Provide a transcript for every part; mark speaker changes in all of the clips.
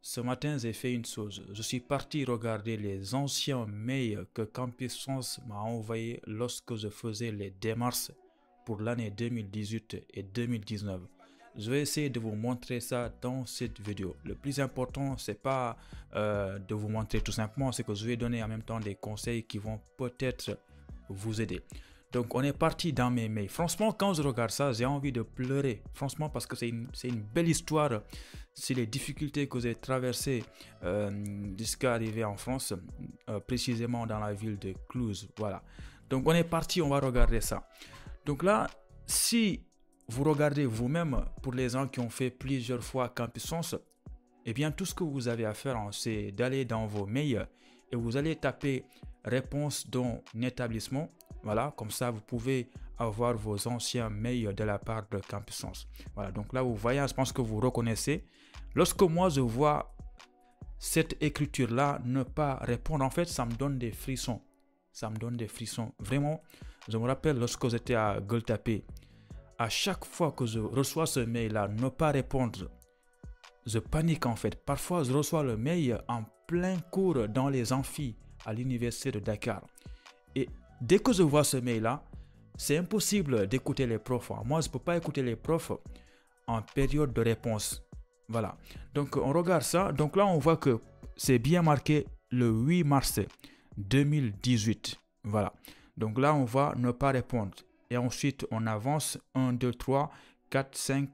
Speaker 1: Ce matin, j'ai fait une chose. Je suis parti regarder les anciens mails que Campus France m'a envoyés lorsque je faisais les démarches pour l'année 2018 et 2019. Je vais essayer de vous montrer ça dans cette vidéo. Le plus important, c'est pas de vous montrer tout simplement, c'est que je vais donner en même temps des conseils qui vont peut-être vous aider. Donc on est parti dans mes mails. Franchement, quand je regarde ça, j'ai envie de pleurer. Franchement, parce que c'est une belle histoire. C'est les difficultés que j'ai traversées jusqu'à arriver en France, précisément dans la ville de Cluse. Voilà. Donc on est parti, on va regarder ça. Donc là, si vous regardez vous-même, pour les gens qui ont fait plusieurs fois Campus France, eh bien tout ce que vous avez à faire, c'est d'aller dans vos mails et vous allez taper réponse d'un établissement. Voilà, comme ça vous pouvez avoir vos anciens mails de la part de Campus France. Voilà, donc là vous voyez, je pense que vous reconnaissez. Lorsque moi je vois cette écriture là ne pas répondre, en fait ça me donne des frissons. Ça me donne des frissons. Vraiment, je me rappelle lorsque j'étais à Gueule-Tapée, à chaque fois que je reçois ce mail là, ne pas répondre, je panique en fait. Parfois je reçois le mail en plein cours dans les amphis à l'université de Dakar. Et dès que je vois ce mail-là, c'est impossible d'écouter les profs. Moi, je ne peux pas écouter les profs en période de réponse. Voilà. Donc, on regarde ça. Donc là, on voit que c'est bien marqué le 8 mars 2018. Voilà. Donc là, on va ne pas répondre. Et ensuite, on avance 1, 2, 3, 4, 5,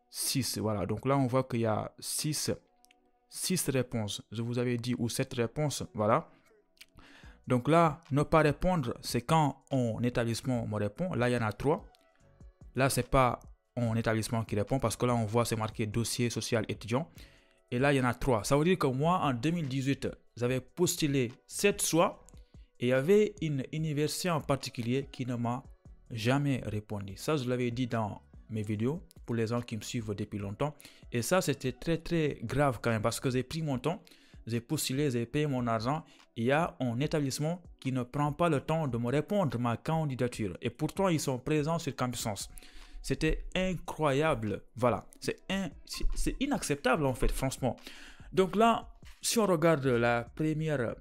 Speaker 1: 6. Voilà. Donc là, on voit qu'il y a 6 réponses. Je vous avais dit, ou 7 réponses. Voilà. Donc là, ne pas répondre, c'est quand un établissement me répond. Là, il y en a 3. Là, c'est pas un établissement qui répond parce que là, on voit, c'est marqué dossier social étudiant. Et là, il y en a 3. Ça veut dire que moi, en 2018, j'avais postulé 7 fois et il y avait une université en particulier qui ne m'a jamais répondu. Ça, je l'avais dit dans mes vidéos pour les gens qui me suivent depuis longtemps. Et ça, c'était très, très grave quand même parce que j'ai pris mon temps. J'ai postulé, j'ai payé mon argent. Il y a un établissement qui ne prend pas le temps de me répondre ma candidature. Et pourtant, ils sont présents sur Campus France. C'était incroyable. Voilà. C'est inacceptable en fait, franchement. Donc là, si on regarde la première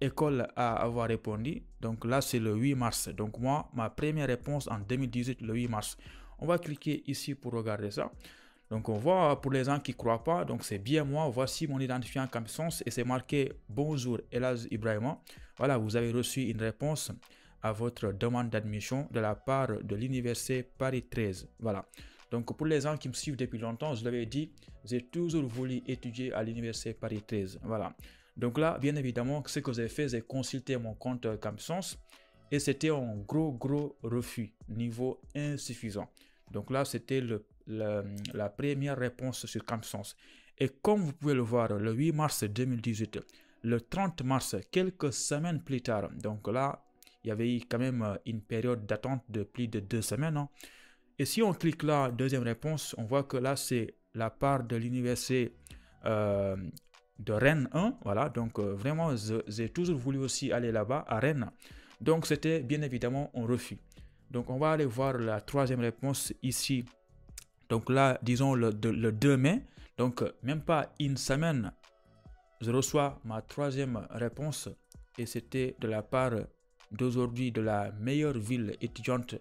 Speaker 1: école à avoir répondu, donc là, c'est le 8 mars. Donc moi, ma première réponse en 2018, le 8 mars. On va cliquer ici pour regarder ça. Donc on voit pour les gens qui ne croient pas, donc c'est bien moi, voici mon identifiant Campus France et c'est marqué bonjour Elaz Ibrahima. Voilà, vous avez reçu une réponse à votre demande d'admission de la part de l'université Paris 13. Voilà. Donc pour les gens qui me suivent depuis longtemps, je l'avais dit, j'ai toujours voulu étudier à l'université Paris 13. Voilà. Donc là, bien évidemment, ce que j'ai fait, j'ai consulté mon compte Campus France et c'était un gros refus, niveau insuffisant. Donc là, c'était la première réponse sur Campus France. Et comme vous pouvez le voir, le 8 mars 2018, le 30 mars, quelques semaines plus tard, donc là, il y avait eu quand même une période d'attente de plus de 2 semaines. Hein. Et si on clique là, deuxième réponse, on voit que là, c'est la part de l'université de Rennes 1. Voilà, donc vraiment, j'ai toujours voulu aussi aller là-bas, à Rennes. Donc, c'était bien évidemment un refus. Donc, on va aller voir la troisième réponse ici. Donc là, disons le 2 mai. Donc, même pas une semaine, je reçois ma troisième réponse. Et c'était de la part d'aujourd'hui de la meilleure ville étudiante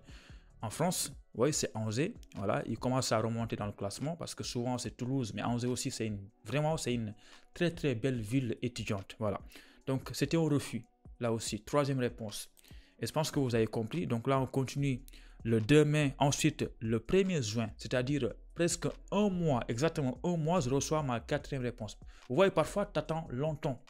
Speaker 1: en France. Oui, c'est Angers. Voilà, il commence à remonter dans le classement parce que souvent c'est Toulouse. Mais Angers aussi, c'est une très très belle ville étudiante. Voilà. Donc, c'était au refus. Là aussi, troisième réponse. Et je pense que vous avez compris. Donc là, on continue le 2 mai. Ensuite, le 1er juin, c'est-à-dire presque un mois, exactement un mois, je reçois ma quatrième réponse. Vous voyez, parfois, tu attends longtemps.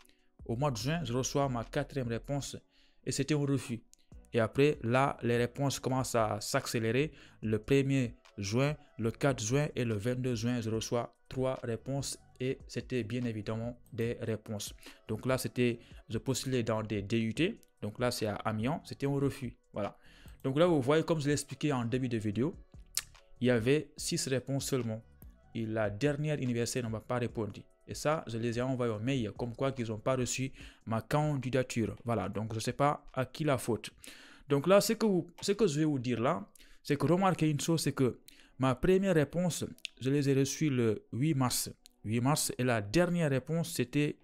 Speaker 1: Au mois de juin, je reçois ma quatrième réponse et c'était un refus. Et après, là, les réponses commencent à s'accélérer. Le 1er juin, le 4 juin et le 22 juin, je reçois 3 réponses et c'était bien évidemment des réponses. Donc là, je postulais dans des DUT. Donc là, c'est à Amiens, c'était un refus. Voilà. Donc là, vous voyez, comme je l'ai expliqué en début de vidéo, il y avait 6 réponses seulement. Et la dernière université ne m'a pas répondu. Et ça, je les ai envoyés au mail, comme quoi qu'ils n'ont pas reçu ma candidature. Voilà, donc je ne sais pas à qui la faute. Donc là, ce que je vais vous dire là, c'est que remarquez une chose, c'est que ma première réponse, je les ai reçues le 8 mars. 8 mars. Et la dernière réponse, c'était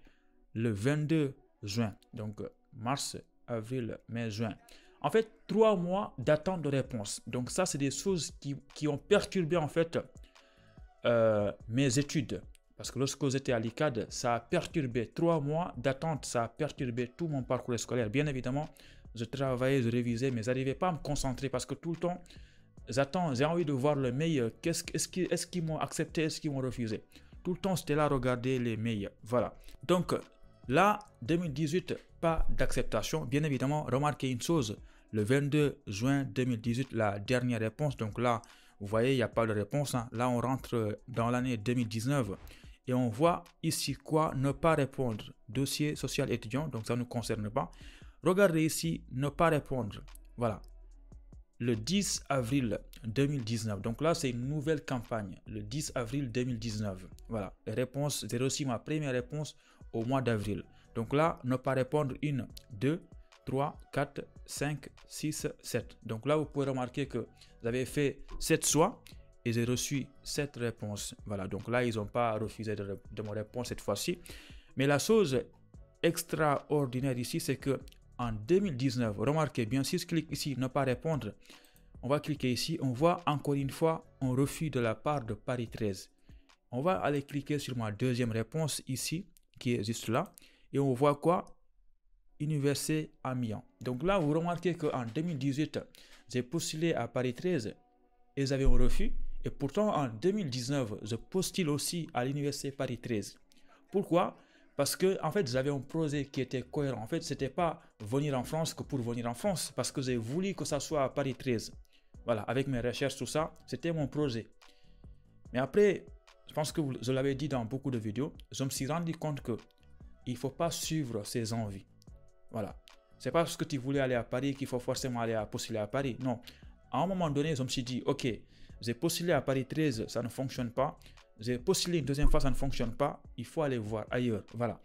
Speaker 1: le 22 juin. Donc, mars, avril, mai, juin. En fait, 3 mois d'attente de réponse. Donc, ça, c'est des choses qui ont perturbé, en fait, mes études. Parce que lorsque j'étais à l'ICAD, ça a perturbé 3 mois d'attente. Ça a perturbé tout mon parcours scolaire. Bien évidemment, je travaillais, je révisais, mais je n'arrivais pas à me concentrer parce que tout le temps, j'ai envie de voir le mail. Est-ce qu'ils m'ont accepté, est-ce qu'ils m'ont refusé? Tout le temps, c'était là, regarder les mails. Voilà. Donc, là, 2018, pas d'acceptation. Bien évidemment, remarquez une chose. Le 22 juin 2018, la dernière réponse. Donc là, vous voyez, il n'y a pas de réponse. Hein. Là, on rentre dans l'année 2019. Et on voit ici quoi? Ne pas répondre. Dossier social étudiant. Donc, ça ne nous concerne pas. Regardez ici, ne pas répondre. Voilà. Le 10 avril 2019. Donc là, c'est une nouvelle campagne. Le 10 avril 2019. Voilà. Réponse, j'ai reçu ma première réponse au mois d'avril. Donc là, ne pas répondre 1, 2, 3, 4, 5, 6, 7. Donc là, vous pouvez remarquer que j'avais fait 7 choix et j'ai reçu 7 réponses. Voilà. Donc là, ils n'ont pas refusé de me répondre cette fois-ci. Mais la chose extraordinaire ici, c'est que en 2019, remarquez bien, si je clique ici, ne pas répondre, on va cliquer ici, on voit encore une fois un refus de la part de Paris 13. On va aller cliquer sur ma deuxième réponse ici, qui est juste là, et on voit quoi? Université Amiens. Donc là, vous remarquez qu'en 2018, j'ai postulé à Paris 13 et j'avais un refus. Et pourtant, en 2019, je postule aussi à l'Université Paris 13. Pourquoi? Parce que, en fait, j'avais un projet qui était cohérent. En fait, ce n'était pas venir en France que pour venir en France, parce que j'ai voulu que ça soit à Paris 13. Voilà, avec mes recherches, tout ça, c'était mon projet. Mais après, je pense que je l'avais dit dans beaucoup de vidéos, je me suis rendu compte que il ne faut pas suivre ses envies. Voilà. C'est pas parce que tu voulais aller à Paris qu'il faut forcément aller postuler à Paris. Non. À un moment donné, je me suis dit, ok, j'ai postulé à Paris 13, ça ne fonctionne pas. J'ai postulé une deuxième fois, ça ne fonctionne pas. Il faut aller voir ailleurs. Voilà.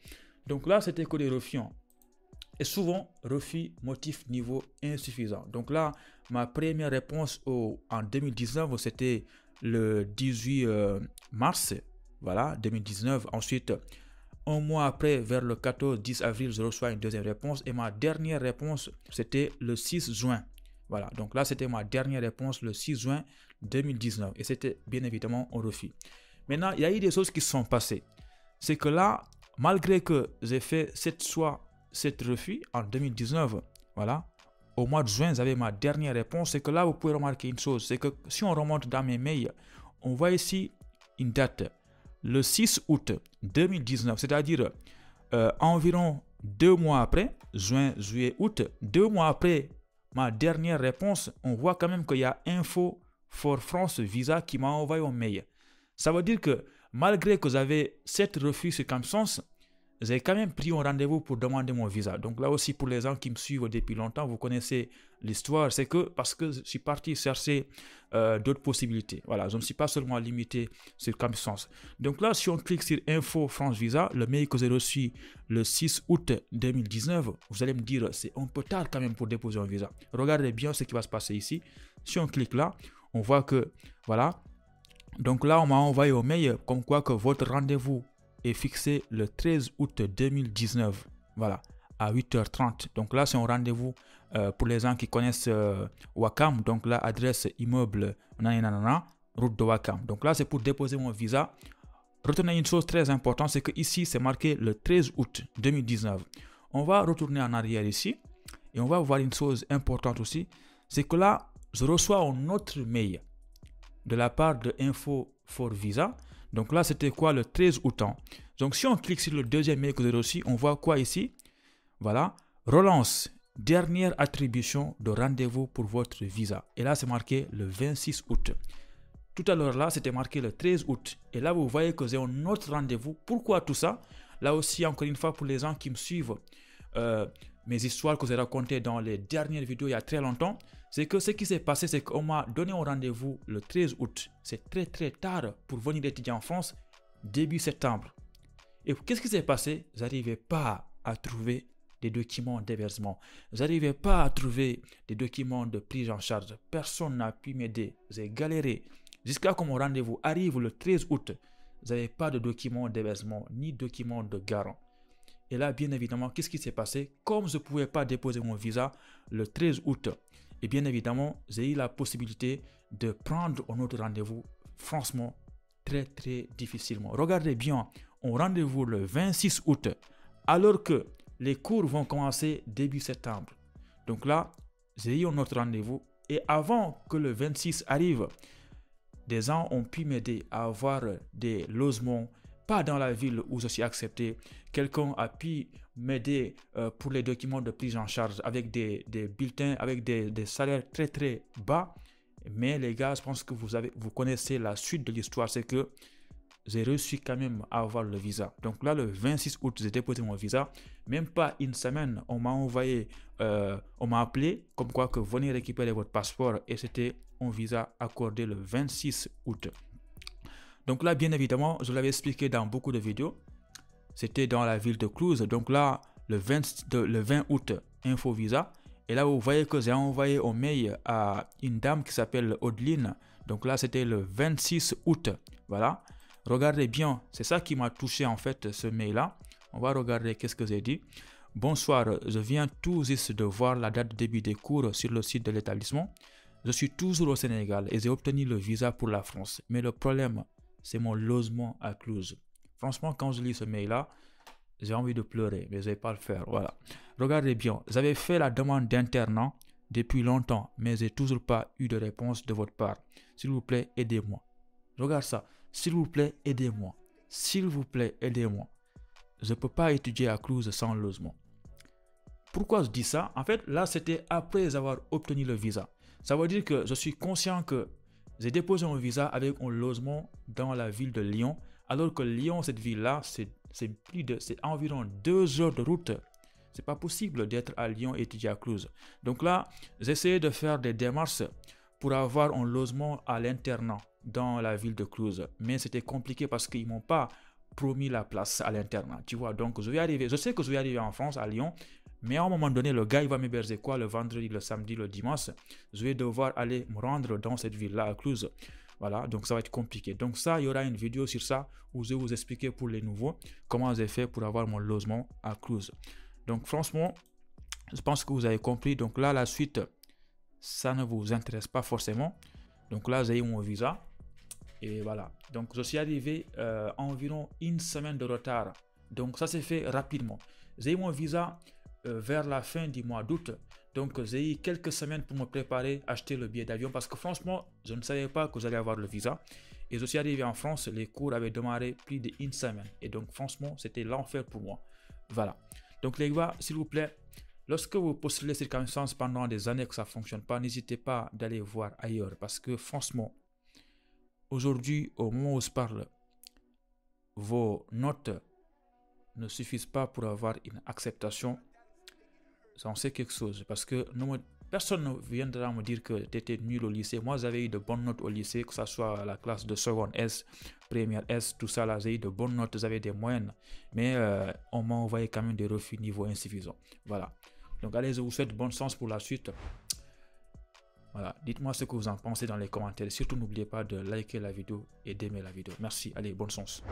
Speaker 1: Donc là, c'était que des refus. Et souvent, refus, motif, niveau insuffisant. Donc là, ma première réponse en 2019, c'était le 18 mars. Voilà, 2019. Ensuite, un mois après, vers le 14-10 avril, je reçois une deuxième réponse. Et ma dernière réponse, c'était le 6 juin. Voilà, donc là, c'était ma dernière réponse le 6 juin 2019. Et c'était bien évidemment un refus. Maintenant, il y a eu des choses qui se sont passées. C'est que là, malgré que j'ai fait 7 refus en 2019, voilà, au mois de juin, j'avais ma dernière réponse. C'est que là, vous pouvez remarquer une chose. C'est que si on remonte dans mes mails, on voit ici une date. Le 6 août 2019, c'est-à-dire environ 2 mois après, juin, juillet, août, 2 mois après ma dernière réponse, on voit quand même qu'il y a Info for France Visa qui m'a envoyé un mail. Ça veut dire que malgré que j'avais 7 refus circonstances, j'ai quand même pris un rendez-vous pour demander mon visa. Donc là aussi, pour les gens qui me suivent depuis longtemps, vous connaissez l'histoire. C'est que parce que je suis parti chercher d'autres possibilités. Voilà, je ne me suis pas seulement limité sur circonstances. Donc là, si on clique sur Info France Visa, le mail que j'ai reçu le 6 août 2019, vous allez me dire, c'est un peu tard quand même pour déposer un visa. Regardez bien ce qui va se passer ici. Si on clique là, on voit que, voilà. Donc là, on m'a envoyé un mail comme quoi que votre rendez-vous est fixé le 13 août 2019, voilà, à 8h30. Donc là, c'est un rendez-vous pour les gens qui connaissent Wakam. Donc là, adresse immeuble, nanana, route de Wakam. Donc là, c'est pour déposer mon visa. Retenez une chose très importante, c'est que ici, c'est marqué le 13 août 2019. On va retourner en arrière ici et on va voir une chose importante aussi, c'est que là, je reçois un autre mail de la part de Info for Visa. Donc là, c'était quoi le 13 août. Donc si on clique sur le deuxième mail que j'ai reçu, on voit quoi ici? Voilà, relance, dernière attribution de rendez-vous pour votre visa. Et là, c'est marqué le 26 août. Tout à l'heure là, c'était marqué le 13 août. Et là, vous voyez que j'ai un autre rendez-vous. Pourquoi tout ça? Là aussi, encore une fois, pour les gens qui me suivent, mes histoires que j'ai racontées dans les dernières vidéos il y a très longtemps, c'est que ce qui s'est passé, c'est qu'on m'a donné un rendez-vous le 13 août. C'est très très tard pour venir étudier en France, début septembre. Et qu'est-ce qui s'est passé? J'arrivais pas à trouver des documents d'hébergement. J'arrivais pas à trouver des documents de prise en charge. Personne n'a pu m'aider. J'ai galéré. Jusqu'à ce que mon rendez-vous arrive le 13 août. vous n'avez pas de document d'hébergement ni document de garant. Et là, bien évidemment, qu'est-ce qui s'est passé? Comme je ne pouvais pas déposer mon visa le 13 août, et bien évidemment, j'ai eu la possibilité de prendre un autre rendez-vous, franchement, très difficilement. Regardez bien, on rendez-vous le 26 août, alors que les cours vont commencer début septembre. Donc là, j'ai eu un autre rendez-vous, et avant que le 26 arrive, des gens ont pu m'aider à avoir des logements, pas dans la ville où je suis accepté. Quelqu'un a pu m'aider pour les documents de prise en charge avec des bulletins, avec des salaires très bas. Mais les gars, je pense que vous connaissez la suite de l'histoire, c'est que j'ai réussi quand même à avoir le visa. Donc là, le 26 août, j'ai déposé mon visa. Même pas une semaine, on m'a envoyé, on m'a appelé comme quoi que venez récupérer votre passeport, et c'était un visa accordé le 26 août. Donc là, bien évidemment, je l'avais expliqué dans beaucoup de vidéos. C'était dans la ville de Cluj. Donc là, le 20 août, info visa. Et là, vous voyez que j'ai envoyé un mail à une dame qui s'appelle Odeline. Donc là, c'était le 26 août. Voilà. Regardez bien, c'est ça qui m'a touché en fait, ce mail-là. On va regarder qu'est-ce que j'ai dit. Bonsoir, je viens tout juste de voir la date de début des cours sur le site de l'établissement. Je suis toujours au Sénégal et j'ai obtenu le visa pour la France. Mais le problème, c'est mon logement à Cluj. Franchement, quand je lis ce mail-là, j'ai envie de pleurer, mais je ne vais pas le faire. Voilà. Regardez bien, j'avais fait la demande d'internat depuis longtemps, mais j'ai toujours pas eu de réponse de votre part. S'il vous plaît, aidez-moi. Regarde ça. S'il vous plaît, aidez-moi. S'il vous plaît, aidez-moi. Je ne peux pas étudier à Cluj sans logement. Pourquoi je dis ça? En fait, là, c'était après avoir obtenu le visa. Ça veut dire que je suis conscient que j'ai déposé un visa avec un logement dans la ville de Lyon, alors que Lyon, cette ville-là, c'est environ 2 heures de route. C'est pas possible d'être à Lyon et étudier à Cluj. Donc là, j'essayais de faire des démarches pour avoir un logement à l'internat dans la ville de Cluj. Mais c'était compliqué parce qu'ils m'ont pas promis la place à l'internat. Tu vois, donc je sais que je vais arriver en France, à Lyon, mais à un moment donné, le gars, il va m'héberger quoi le vendredi, le samedi, le dimanche. Je vais devoir aller me rendre dans cette ville-là, à Cluj. Voilà, donc ça va être compliqué. Donc ça, il y aura une vidéo sur ça où je vais vous expliquer pour les nouveaux comment j'ai fait pour avoir mon logement à Cluj. Donc franchement, je pense que vous avez compris. Donc là, la suite, ça ne vous intéresse pas forcément. Donc là, j'ai eu mon visa. Et voilà. Donc je suis arrivé environ une semaine de retard. Donc ça s'est fait rapidement. J'ai eu mon visa vers la fin du mois d'août. Donc j'ai eu quelques semaines pour me préparer, acheter le billet d'avion parce que franchement, je ne savais pas que j'allais avoir le visa. Et je suis arrivé en France, les cours avaient démarré plus d'une semaine. Et donc franchement, c'était l'enfer pour moi. Voilà. Donc les gars, s'il vous plaît, lorsque vous postulez circonstances pendant des années que ça ne fonctionne pas, n'hésitez pas d'aller voir ailleurs parce que franchement, aujourd'hui, au moment où je parle, vos notes ne suffisent pas pour avoir une acceptation. J'en sais quelque chose parce que personne ne viendra me dire que tu étais nul au lycée. Moi, j'avais eu de bonnes notes au lycée, que ce soit la classe de seconde S, première S, tout ça là, j'ai eu de bonnes notes, j'avais des moyennes. Mais on m'a envoyé quand même des refus niveau insuffisant. Voilà. Donc allez, je vous souhaite bonne chance pour la suite. Voilà, dites-moi ce que vous en pensez dans les commentaires. Surtout, n'oubliez pas de liker la vidéo et d'aimer la vidéo. Merci, allez, bonne chance.